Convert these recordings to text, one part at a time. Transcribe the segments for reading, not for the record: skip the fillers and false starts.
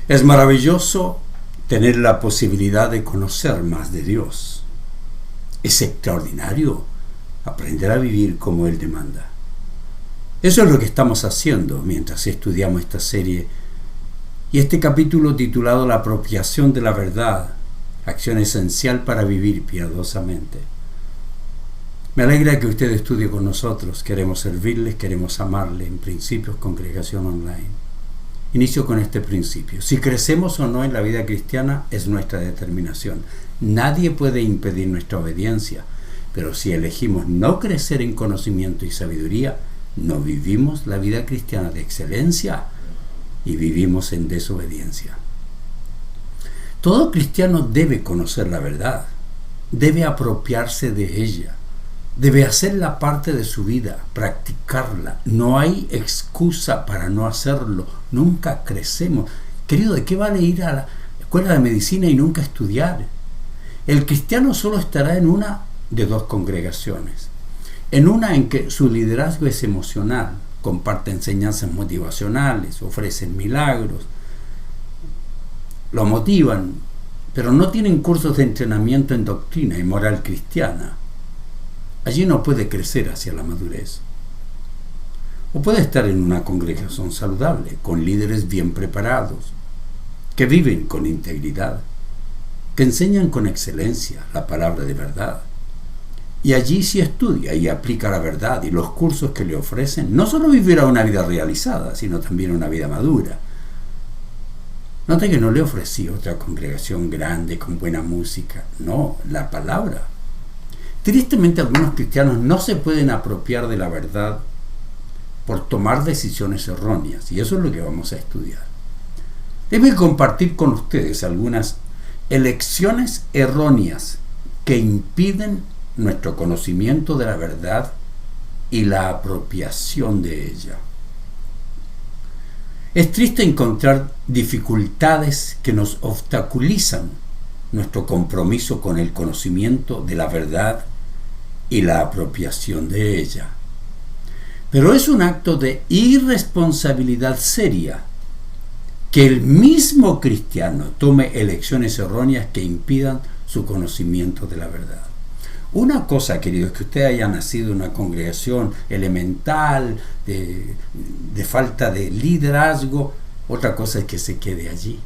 Es maravilloso tener la posibilidad de conocer más de Dios. Es extraordinario aprender a vivir como Él demanda. Eso es lo que estamos haciendo mientras estudiamos esta serie y este capítulo titulado La apropiación de la verdad, acción esencial para vivir piadosamente. Me alegra que usted estudie con nosotros. Queremos servirles, queremos amarle en Principios Congregación Online. Inicio con este principio. Si crecemos o no en la vida cristiana es nuestra determinación. Nadie puede impedir nuestra obediencia, pero si elegimos no crecer en conocimiento y sabiduría, no vivimos la vida cristiana de excelencia y vivimos en desobediencia. Todo cristiano debe conocer la verdad, debe apropiarse de ella, debe hacerla parte de su vida, practicarla. No hay excusa para no hacerlo. Nunca crecemos. Querido, ¿de qué vale ir a la escuela de medicina y nunca estudiar? El cristiano solo estará en una de dos congregaciones. En una en que su liderazgo es emocional, comparte enseñanzas motivacionales, ofrecen milagros, lo motivan, pero no tienen cursos de entrenamiento en doctrina y moral cristiana. Allí no puede crecer hacia la madurez. O puede estar en una congregación saludable, con líderes bien preparados, que viven con integridad, que enseñan con excelencia la palabra de verdad. Y allí sí estudia y aplica la verdad y los cursos que le ofrecen. No solo vivirá una vida realizada, sino también una vida madura. Note que no le ofrecí otra congregación grande con buena música. No, la palabra. Tristemente, algunos cristianos no se pueden apropiar de la verdad por tomar decisiones erróneas, y eso es lo que vamos a estudiar. Debo compartir con ustedes algunas elecciones erróneas que impiden nuestro conocimiento de la verdad y la apropiación de ella. Es triste encontrar dificultades que nos obstaculizan nuestro compromiso con el conocimiento de la verdad y la apropiación de ella. Pero es un acto de irresponsabilidad seria que el mismo cristiano tome elecciones erróneas que impidan su conocimiento de la verdad. Una cosa, querido, es que usted haya nacido en una congregación elemental, de falta de liderazgo. Otra cosa es que se quede allí.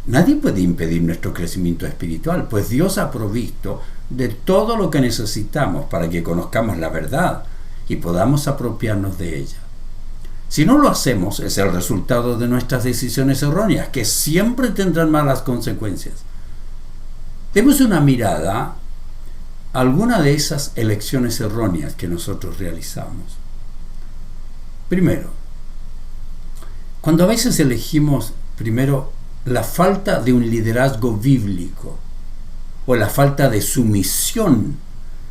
Nadie puede impedir nuestro crecimiento espiritual, pues Dios ha provisto de todo lo que necesitamos para que conozcamos la verdad y podamos apropiarnos de ella. Si no lo hacemos, es el resultado de nuestras decisiones erróneas, que siempre tendrán malas consecuencias. Demos una mirada a alguna de esas elecciones erróneas que nosotros realizamos. Primero, cuando a veces elegimos primero la falta de un liderazgo bíblico o la falta de sumisión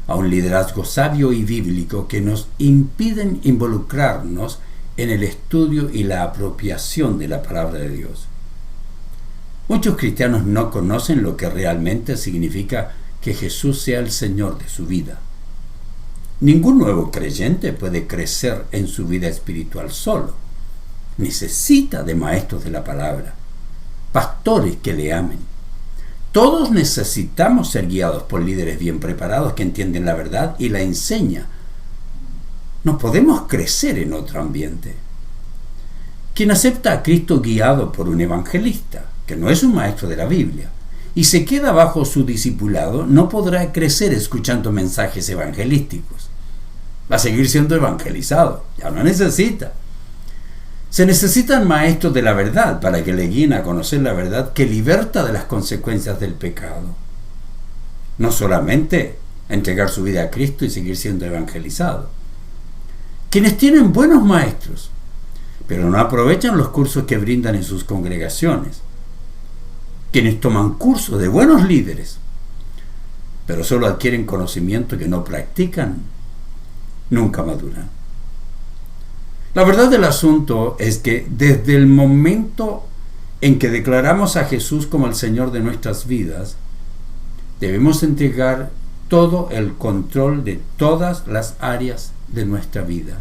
a un liderazgo sabio y bíblico que nos impiden involucrarnos en el estudio y la apropiación de la palabra de Dios. Muchos cristianos no conocen lo que realmente significa que Jesús sea el Señor de su vida. Ningún nuevo creyente puede crecer en su vida espiritual solo. Necesita de maestros de la palabra, pastores que le amen. Todos necesitamos ser guiados por líderes bien preparados que entienden la verdad y la enseñan. No podemos crecer en otro ambiente. Quien acepta a Cristo guiado por un evangelista, que no es un maestro de la Biblia, y se queda bajo su discipulado, no podrá crecer escuchando mensajes evangelísticos. Va a seguir siendo evangelizado, ya no necesita. Se necesitan maestros de la verdad para que le guíen a conocer la verdad que liberta de las consecuencias del pecado. No solamente entregar su vida a Cristo y seguir siendo evangelizado. Quienes tienen buenos maestros, pero no aprovechan los cursos que brindan en sus congregaciones. Quienes toman cursos de buenos líderes, pero solo adquieren conocimiento que no practican, nunca maduran. La verdad del asunto es que desde el momento en que declaramos a Jesús como el Señor de nuestras vidas, debemos entregar todo el control de todas las áreas de nuestra vida.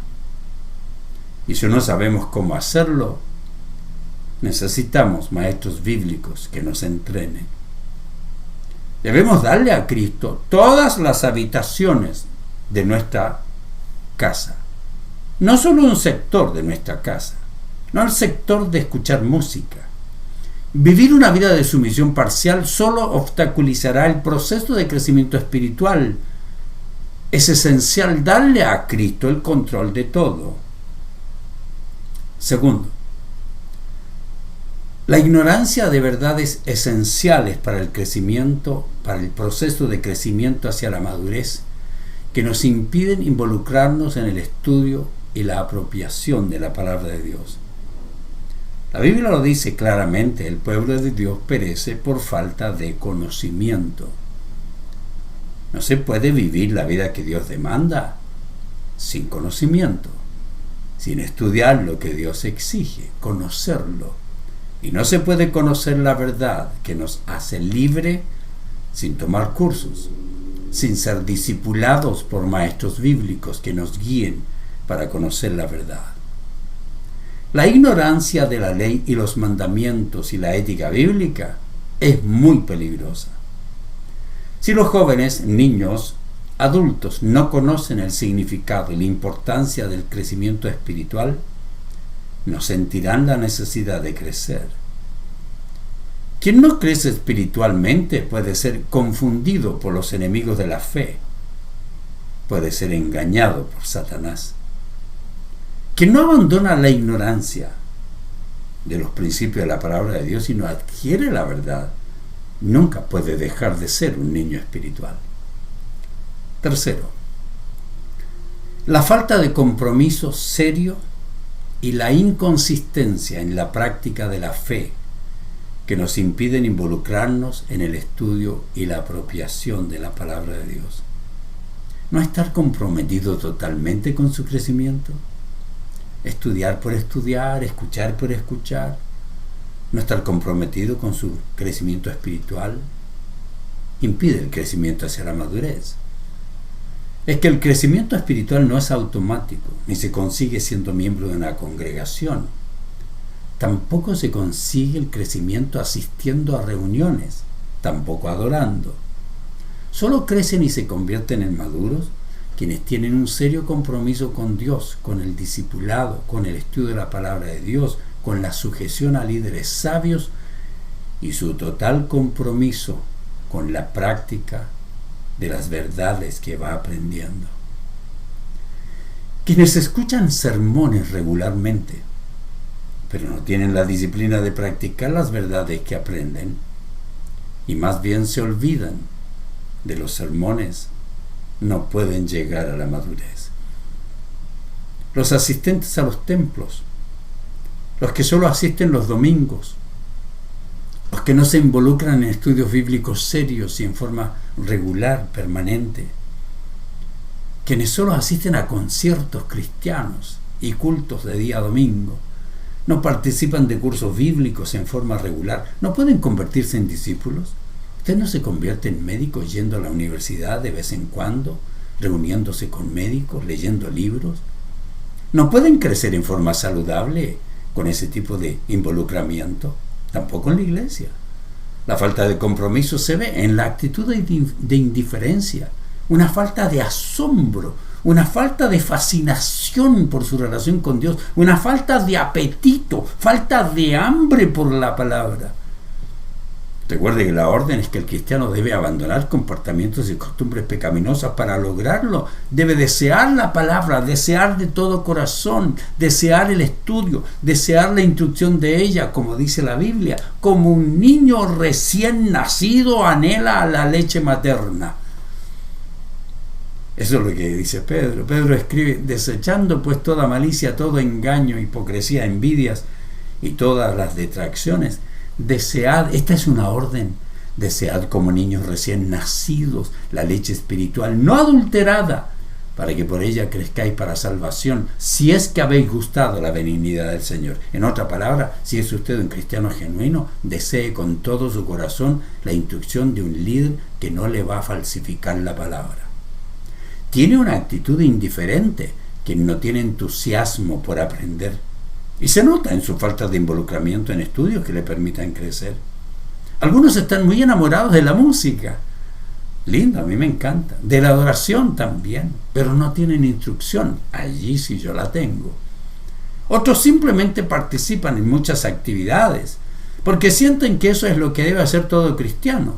Y si no sabemos cómo hacerlo, Necesitamos maestros bíblicos que nos entrenen. Debemos darle a Cristo todas las habitaciones de nuestra casa. No solo un sector de nuestra casa, no el sector de escuchar música. Vivir una vida de sumisión parcial solo obstaculizará el proceso de crecimiento espiritual. Es esencial darle a Cristo el control de todo. Segundo, la ignorancia de verdades esenciales para el crecimiento, para el proceso de crecimiento hacia la madurez, que nos impiden involucrarnos en el estudio y la apropiación de la palabra de Dios. La Biblia lo dice claramente: el pueblo de Dios perece por falta de conocimiento. No se puede vivir la vida que Dios demanda sin conocimiento, sin estudiar lo que Dios exige, conocerlo. Y no se puede conocer la verdad que nos hace libre sin tomar cursos, sin ser discipulados por maestros bíblicos que nos guíen para conocer la verdad. La ignorancia de la ley y los mandamientos y la ética bíblica es muy peligrosa. Si los jóvenes, niños, adultos no conocen el significado y la importancia del crecimiento espiritual, no sentirán la necesidad de crecer. Quien no crece espiritualmente puede ser confundido por los enemigos de la fe, puede ser engañado por Satanás. Quien no abandona la ignorancia de los principios de la palabra de Dios y no adquiere la verdad, nunca puede dejar de ser un niño espiritual. Tercero, la falta de compromiso serio y la inconsistencia en la práctica de la fe que nos impiden involucrarnos en el estudio y la apropiación de la palabra de Dios. No estar comprometido totalmente con su crecimiento, estudiar por estudiar, escuchar por escuchar, no estar comprometido con su crecimiento espiritual, impide el crecimiento hacia la madurez. Es que el crecimiento espiritual no es automático, ni se consigue siendo miembro de una congregación. Tampoco se consigue el crecimiento asistiendo a reuniones, tampoco adorando. Solo crecen y se convierten en maduros quienes tienen un serio compromiso con Dios, con el discipulado, con el estudio de la palabra de Dios, con la sujeción a líderes sabios y su total compromiso con la práctica de las verdades que va aprendiendo. Quienes escuchan sermones regularmente, pero no tienen la disciplina de practicar las verdades que aprenden, y más bien se olvidan de los sermones, no pueden llegar a la madurez. Los asistentes a los templos, los que solo asisten los domingos, los que no se involucran en estudios bíblicos serios y en forma regular, permanente, quienes solo asisten a conciertos cristianos y cultos de día domingo, no participan de cursos bíblicos en forma regular, no pueden convertirse en discípulos. ¿Usted no se convierte en médico yendo a la universidad de vez en cuando, reuniéndose con médicos, leyendo libros? ¿No pueden crecer en forma saludable con ese tipo de involucramiento? Tampoco en la iglesia. La falta de compromiso se ve en la actitud de indiferencia, una falta de asombro, una falta de fascinación por su relación con Dios, una falta de apetito, falta de hambre por la palabra. Recuerde que la orden es que el cristiano debe abandonar comportamientos y costumbres pecaminosas. Para lograrlo, debe desear la palabra, desear de todo corazón, desear el estudio, desear la instrucción de ella, como dice la Biblia, como un niño recién nacido anhela a la leche materna. Eso es lo que dice Pedro. Pedro escribe: desechando pues toda malicia, todo engaño, hipocresía, envidias y todas las detracciones, desead, esta es una orden, desead como niños recién nacidos la leche espiritual no adulterada, para que por ella crezcáis para salvación, si es que habéis gustado la benignidad del Señor. En otra palabra, si es usted un cristiano genuino, desee con todo su corazón la instrucción de un líder que no le va a falsificar la palabra. Tiene una actitud indiferente, quien no tiene entusiasmo por aprender. Y se nota en su falta de involucramiento en estudios que le permitan crecer. Algunos están muy enamorados de la música. Lindo, a mí me encanta. De la adoración también, pero no tienen instrucción. Allí sí yo la tengo. Otros simplemente participan en muchas actividades, porque sienten que eso es lo que debe hacer todo cristiano.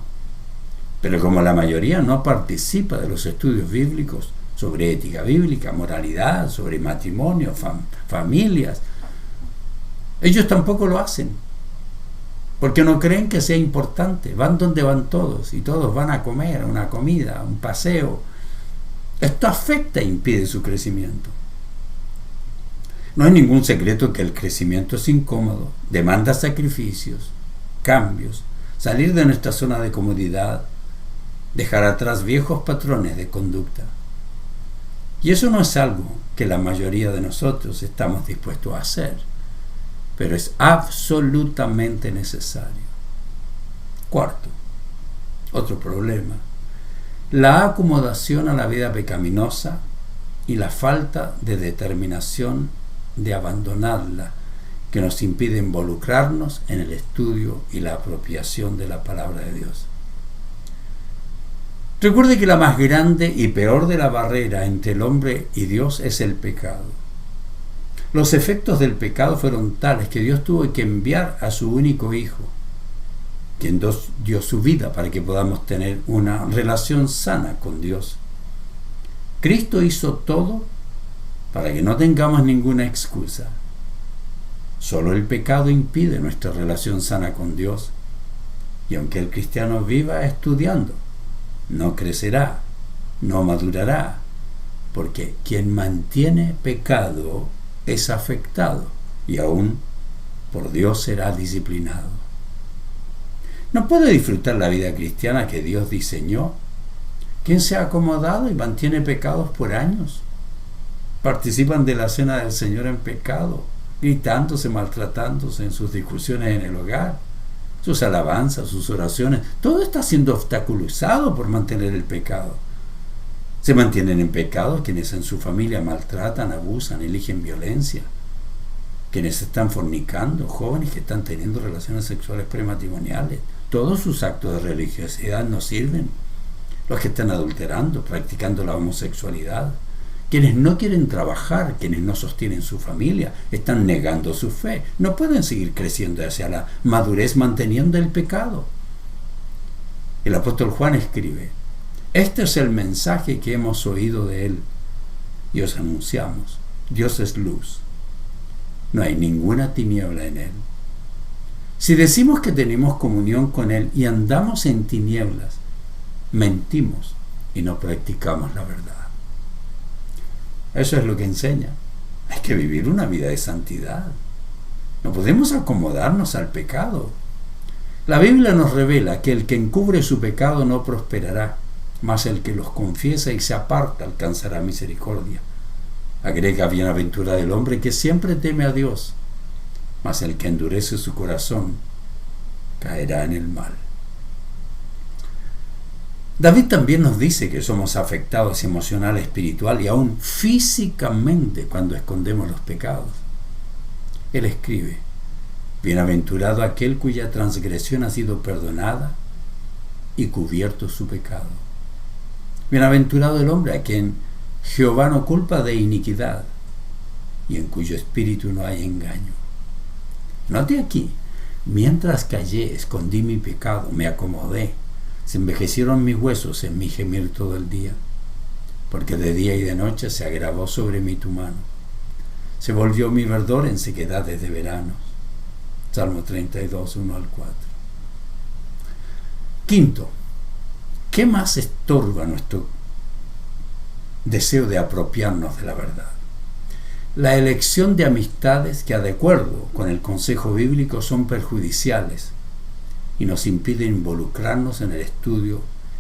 Pero como la mayoría no participa de los estudios bíblicos sobre ética bíblica, moralidad, sobre matrimonio, familias, ellos tampoco lo hacen, porque no creen que sea importante. Van donde van todos, y todos van a comer, a una comida, a un paseo. Esto afecta e impide su crecimiento. No es ningún secreto que el crecimiento es incómodo, demanda sacrificios, cambios, salir de nuestra zona de comodidad, dejar atrás viejos patrones de conducta. Y eso no es algo que la mayoría de nosotros estamos dispuestos a hacer, pero es absolutamente necesario. Cuarto, otro problema: la acomodación a la vida pecaminosa y la falta de determinación de abandonarla, que nos impide involucrarnos en el estudio y la apropiación de la palabra de Dios. Recuerde que la más grande y peor de la barrera entre el hombre y Dios es el pecado. Los efectos del pecado fueron tales que Dios tuvo que enviar a su único Hijo, quien dio su vida para que podamos tener una relación sana con Dios. Cristo hizo todo para que no tengamos ninguna excusa. Solo el pecado impide nuestra relación sana con Dios, y aunque el cristiano viva estudiando, no crecerá, no madurará, porque quien mantiene pecado es afectado y aún por Dios será disciplinado. No puede disfrutar la vida cristiana que Dios diseñó quien se ha acomodado y mantiene pecados por años. Participan de la cena del Señor en pecado, gritándose, maltratándose en sus discusiones en el hogar, sus alabanzas, sus oraciones. Todo está siendo obstaculizado por mantener el pecado. Se mantienen en pecado quienes en su familia maltratan, abusan, eligen violencia, quienes están fornicando, jóvenes que están teniendo relaciones sexuales prematrimoniales. Todos sus actos de religiosidad no sirven. Los que están adulterando, practicando la homosexualidad, quienes no quieren trabajar, quienes no sostienen su familia, están negando su fe. No pueden seguir creciendo hacia la madurez manteniendo el pecado. El apóstol Juan escribe: este es el mensaje que hemos oído de él y os anunciamos. Dios es luz. No hay ninguna tiniebla en él. Si decimos que tenemos comunión con él y andamos en tinieblas, mentimos y no practicamos la verdad. Eso es lo que enseña. Hay que vivir una vida de santidad. No podemos acomodarnos al pecado. La Biblia nos revela que el que encubre su pecado no prosperará, mas el que los confiesa y se aparta alcanzará misericordia. Agrega: bienaventurado el hombre que siempre teme a Dios, mas el que endurece su corazón caerá en el mal. David también nos dice que somos afectados emocional, espiritual y aún físicamente cuando escondemos los pecados. Él escribe: bienaventurado aquel cuya transgresión ha sido perdonada y cubierto su pecado. Bienaventurado el hombre a quien Jehová no culpa de iniquidad y en cuyo espíritu no hay engaño. Note aquí: mientras callé, escondí mi pecado, me acomodé. Se envejecieron mis huesos en mi gemir todo el día, porque de día y de noche se agravó sobre mí tu mano. Se volvió mi verdor en sequedades de verano. Salmo 32, 1 al 4. Quinto, ¿qué más estorba nuestro deseo de apropiarnos de la verdad? La elección de amistades que, de acuerdo con el consejo bíblico, son perjudiciales y nos impide involucrarnos en el estudio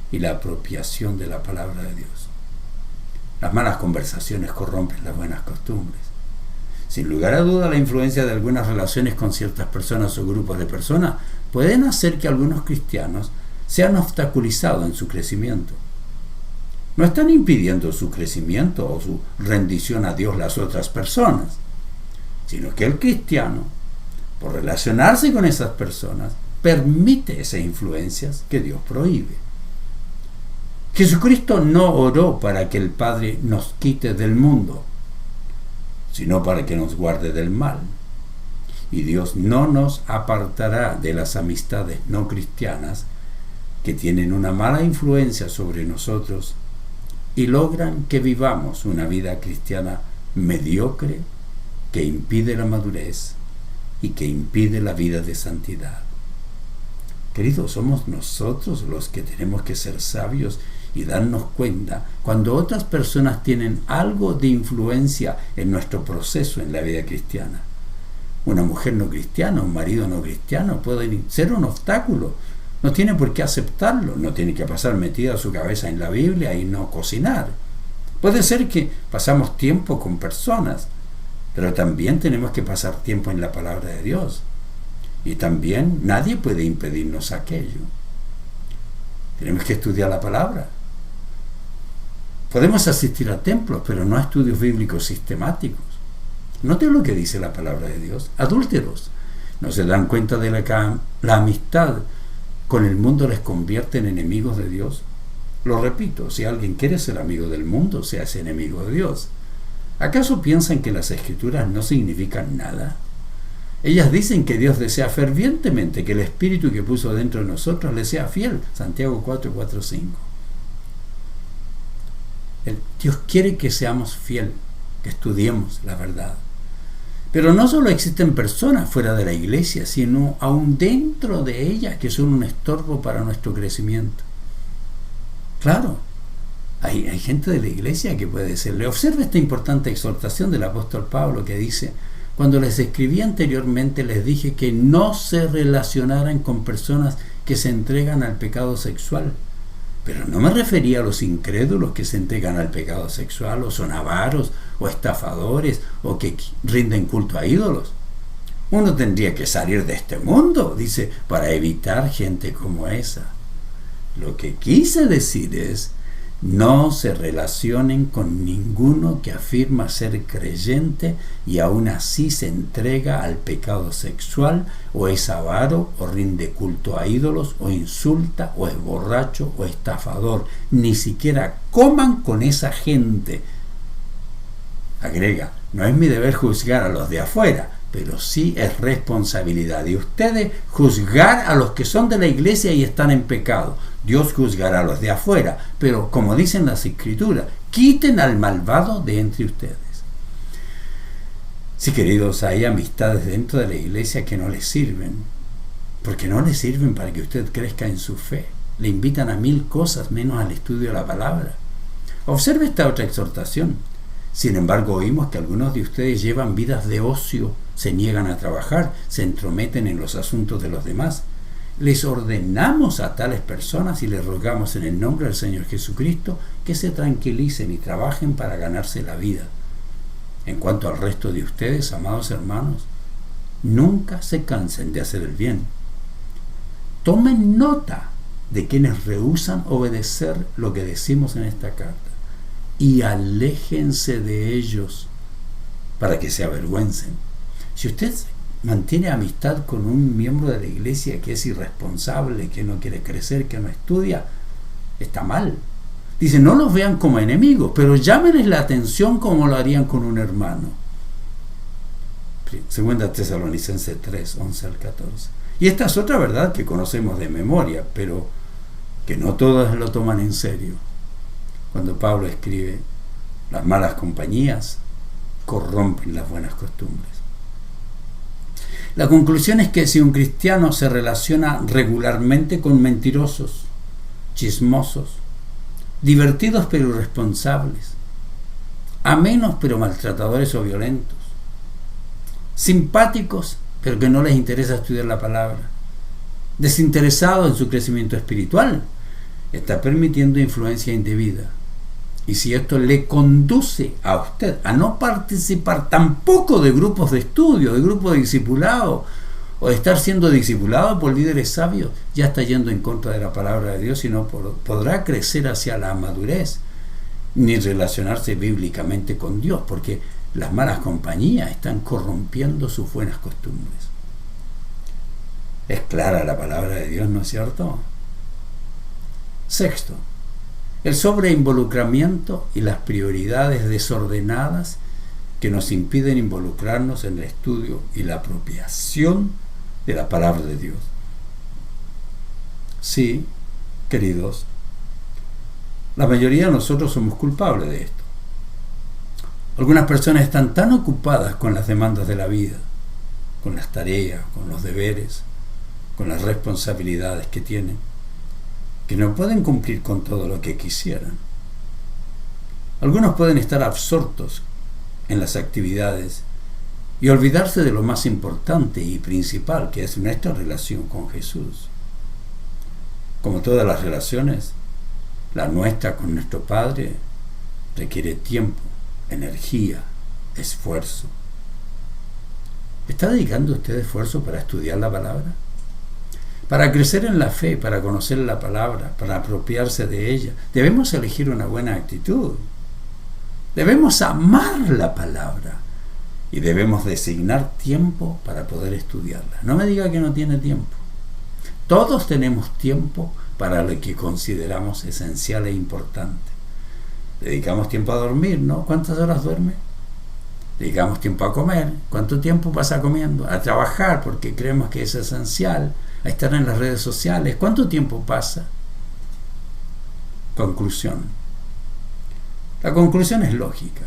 y la apropiación de la palabra de Dios. Las malas conversaciones corrompen las buenas costumbres. Sin lugar a duda, la influencia de algunas relaciones con ciertas personas o grupos de personas pueden hacer que algunos cristianos sean obstaculizados en su crecimiento. No están impidiendo su crecimiento o su rendición a Dios las otras personas, sino que el cristiano, por relacionarse con esas personas, permite esas influencias que Dios prohíbe. Jesucristo no oró para que el Padre nos quite del mundo, sino para que nos guarde del mal. Y Dios no nos apartará de las amistades no cristianas que tienen una mala influencia sobre nosotros y logran que vivamos una vida cristiana mediocre que impide la madurez y que impide la vida de santidad. Queridos, somos nosotros los que tenemos que ser sabios y darnos cuenta cuando otras personas tienen algo de influencia en nuestro proceso en la vida cristiana. Una mujer no cristiana, un marido no cristiano pueden ser un obstáculo. No tiene por qué aceptarlo, no tiene que pasar metida su cabeza en la Biblia y no cocinar. Puede ser que pasamos tiempo con personas, pero también tenemos que pasar tiempo en la palabra de Dios. Y también nadie puede impedirnos aquello. Tenemos que estudiar la palabra. Podemos asistir a templos, pero no a estudios bíblicos sistemáticos. Note lo que dice la palabra de Dios. Adúlteros, ¿no se dan cuenta de que la amistad con el mundo les convierte en enemigos de Dios? Lo repito, si alguien quiere ser amigo del mundo, se hace enemigo de Dios. ¿Acaso piensan que las Escrituras no significan nada? Ellas dicen que Dios desea fervientemente que el Espíritu que puso dentro de nosotros le sea fiel. Santiago 4, 4, 5. Dios quiere que seamos fieles, que estudiemos la verdad. Pero no solo existen personas fuera de la iglesia, sino aún dentro de ellas que son un estorbo para nuestro crecimiento. Claro, hay gente de la iglesia que puede serle. Observe esta importante exhortación del apóstol Pablo que dice: cuando les escribí anteriormente les dije que no se relacionaran con personas que se entregan al pecado sexual. Pero no me refería a los incrédulos que se entregan al pecado sexual, o son avaros, o estafadores, o que rinden culto a ídolos. Uno tendría que salir de este mundo, dice, para evitar gente como esa. Lo que quise decir es: no se relacionen con ninguno que afirma ser creyente y aún así se entrega al pecado sexual, o es avaro, o rinde culto a ídolos, o insulta, o es borracho, o estafador. Ni siquiera coman con esa gente. Agrega: no es mi deber juzgar a los de afuera, pero sí es responsabilidad de ustedes juzgar a los que son de la iglesia y están en pecado. Dios juzgará a los de afuera, pero como dicen las Escrituras, quiten al malvado de entre ustedes. Sí, queridos, hay amistades dentro de la iglesia que no les sirven, porque no les sirven para que usted crezca en su fe. Le invitan a 1000 cosas menos al estudio de la palabra. Observe esta otra exhortación. Sin embargo, oímos que algunos de ustedes llevan vidas de ocio, se niegan a trabajar, se entrometen en los asuntos de los demás. Les ordenamos a tales personas y les rogamos en el nombre del Señor Jesucristo que se tranquilicen y trabajen para ganarse la vida. En cuanto al resto de ustedes, amados hermanos, nunca se cansen de hacer el bien. Tomen nota de quienes rehúsan obedecer lo que decimos en esta carta y aléjense de ellos para que se avergüencen. Si usted mantiene amistad con un miembro de la iglesia que es irresponsable, que no quiere crecer, que no estudia, está mal. Dice: no los vean como enemigos, pero llámenles la atención como lo harían con un hermano. Segunda Tesalonicenses 3, 11 al 14. Y esta es otra verdad que conocemos de memoria, pero que no todas lo toman en serio. Cuando Pablo escribe: las malas compañías corrompen las buenas costumbres. La conclusión es que si un cristiano se relaciona regularmente con mentirosos, chismosos, divertidos pero irresponsables, amenos pero maltratadores o violentos, simpáticos pero que no les interesa estudiar la palabra, desinteresados en su crecimiento espiritual, está permitiendo influencia indebida. Y si esto le conduce a usted a no participar tampoco de grupos de estudio, de grupos de discipulado, o de estar siendo discipulado por líderes sabios, ya está yendo en contra de la palabra de Dios y no podrá crecer hacia la madurez, ni relacionarse bíblicamente con Dios, porque las malas compañías están corrompiendo sus buenas costumbres. Es clara la palabra de Dios, ¿no es cierto? Sexto, el sobreinvolucramiento y las prioridades desordenadas que nos impiden involucrarnos en el estudio y la apropiación de la palabra de Dios. Sí, queridos, la mayoría de nosotros somos culpables de esto. Algunas personas están tan ocupadas con las demandas de la vida, con las tareas, con los deberes, con las responsabilidades que tienen, que no pueden cumplir con todo lo que quisieran. Algunos pueden estar absortos en las actividades y olvidarse de lo más importante y principal, que es nuestra relación con Jesús. Como todas las relaciones, la nuestra con nuestro Padre requiere tiempo, energía, esfuerzo. ¿Está dedicando usted esfuerzo para estudiar la palabra? Para crecer en la fe, para conocer la palabra, para apropiarse de ella, debemos elegir una buena actitud. Debemos amar la palabra y debemos designar tiempo para poder estudiarla. No me diga que no tiene tiempo. Todos tenemos tiempo para lo que consideramos esencial e importante. Dedicamos tiempo a dormir, ¿no? ¿Cuántas horas duerme? Dedicamos tiempo a comer. ¿Cuánto tiempo pasa comiendo? A trabajar, porque creemos que es esencial. A estar en las redes sociales. ¿Cuánto tiempo pasa? Conclusión. La conclusión es lógica.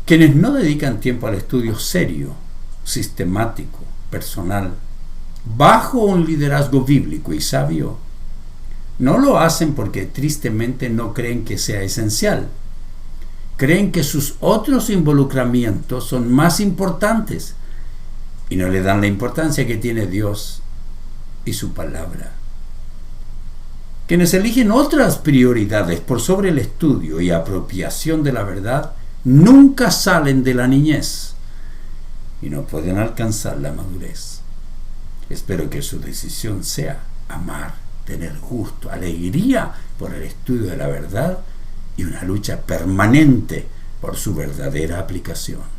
Quienes no dedican tiempo al estudio serio, sistemático, personal, bajo un liderazgo bíblico y sabio, no lo hacen porque tristemente no creen que sea esencial. Creen que sus otros involucramientos son más importantes y no le dan la importancia que tiene Dios y su palabra. Quienes eligen otras prioridades por sobre el estudio y apropiación de la verdad nunca salen de la niñez y no pueden alcanzar la madurez. Espero que su decisión sea amar, tener gusto, alegría por el estudio de la verdad y una lucha permanente por su verdadera aplicación.